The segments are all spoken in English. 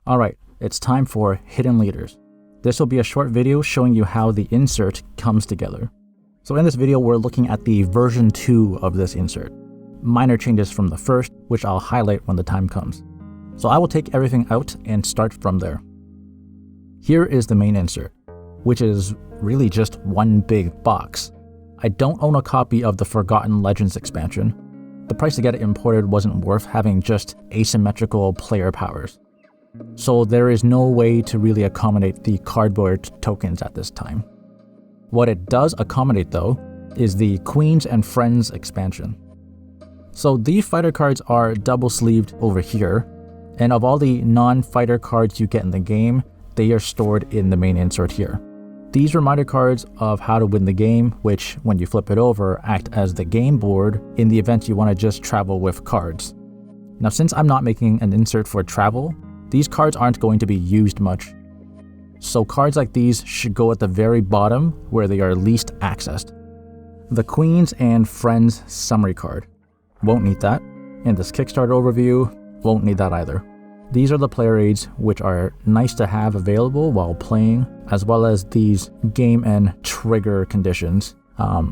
Alright, it's time for Hidden Leaders. This will be a short video showing you how the insert comes together. So in this video, we're looking at the version 2 of this insert. Minor changes from the first, which I'll highlight when the time comes. So I will take everything out and start from there. Here is the main insert, which is really just one big box. I don't own a copy of the Forgotten Legends expansion. The price to get it imported wasn't worth having just asymmetrical player powers. So there is no way to really accommodate the cardboard tokens at this time. What it does accommodate though is the Queens and Friends expansion. So these fighter cards are double sleeved over here, and of all the non-fighter cards you get in the game, they are stored in the main insert here. These reminder cards of how to win the game, which when you flip it over, act as the game board in the event you want to just travel with cards. Now since I'm not making an insert for travel, these cards aren't going to be used much. So cards like these should go at the very bottom where they are least accessed. The Queens and Friends summary card. Won't need that. And this Kickstarter overview, won't need that either. These are the player aids which are nice to have available while playing, as well as these game and trigger conditions.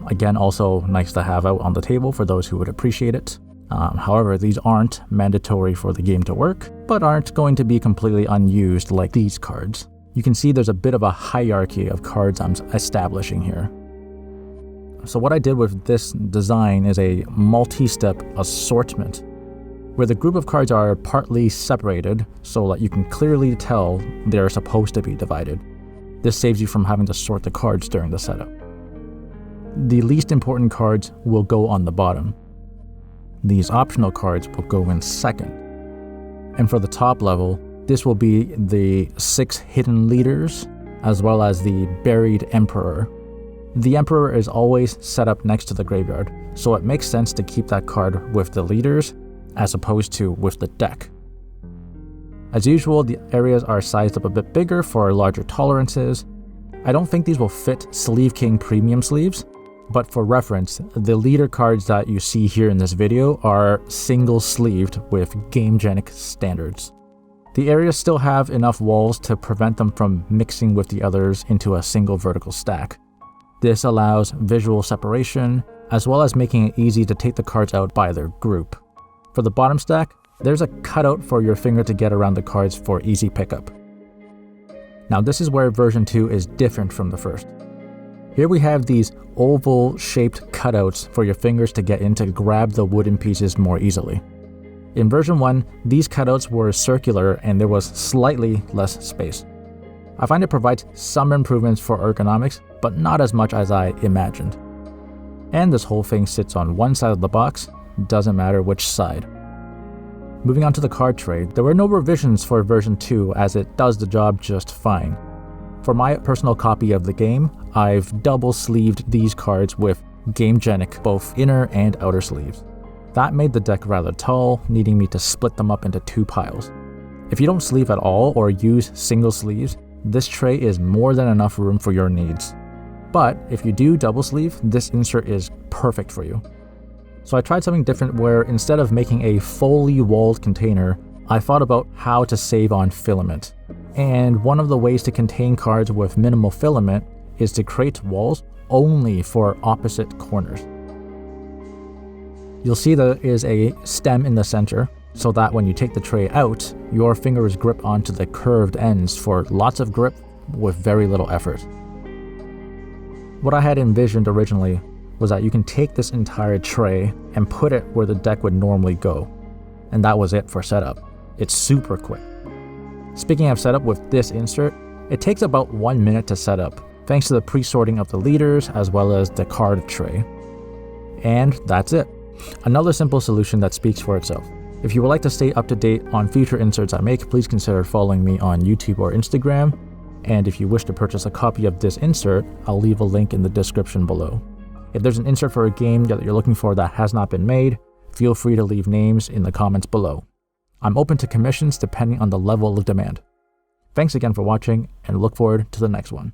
Again, also nice to have out on the table for those who would appreciate it. However, these aren't mandatory for the game to work, but aren't going to be completely unused like these cards. You can see there's a bit of a hierarchy of cards I'm establishing here. So what I did with this design is a multi-step assortment, where the group of cards are partly separated so that you can clearly tell they're supposed to be divided. This saves you from having to sort the cards during the setup. The least important cards will go on the bottom. These optional cards will go in second. And for the top level, this will be the 6 hidden leaders, as well as the buried emperor. The emperor is always set up next to the graveyard, so it makes sense to keep that card with the leaders as opposed to with the deck. As usual, the areas are sized up a bit bigger for larger tolerances. I don't think these will fit Sleeve King premium sleeves, but for reference, the leader cards that you see here in this video are single sleeved with Gamegenic standards. The areas still have enough walls to prevent them from mixing with the others into a single vertical stack. This allows visual separation, as well as making it easy to take the cards out by their group. For the bottom stack, there's a cutout for your finger to get around the cards for easy pickup. Now this is where version 2 is different from the first. Here we have these oval-shaped cutouts for your fingers to get in to grab the wooden pieces more easily. In version 1, these cutouts were circular and there was slightly less space. I find it provides some improvements for ergonomics, but not as much as I imagined. And this whole thing sits on one side of the box, doesn't matter which side. Moving on to the card tray, there were no revisions for version 2 as it does the job just fine. For my personal copy of the game, I've double sleeved these cards with Gamegenic both inner and outer sleeves. That made the deck rather tall, needing me to split them up into 2 piles. If you don't sleeve at all or use single sleeves, this tray is more than enough room for your needs. But if you do double sleeve, this insert is perfect for you. So I tried something different where instead of making a fully walled container, I thought about how to save on filament. And one of the ways to contain cards with minimal filament is to create walls only for opposite corners. You'll see there is a stem in the center, so that when you take the tray out, your fingers grip onto the curved ends for lots of grip with very little effort. What I had envisioned originally was that you can take this entire tray and put it where the deck would normally go. And that was it for setup. It's super quick. Speaking of setup with this insert, it takes about 1 minute to set up, thanks to the pre-sorting of the leaders as well as the card tray. And that's it. Another simple solution that speaks for itself. If you would like to stay up to date on future inserts I make, please consider following me on YouTube or Instagram. And if you wish to purchase a copy of this insert, I'll leave a link in the description below. If there's an insert for a game that you're looking for that has not been made, feel free to leave names in the comments below. I'm open to commissions depending on the level of demand. Thanks again for watching, and look forward to the next one.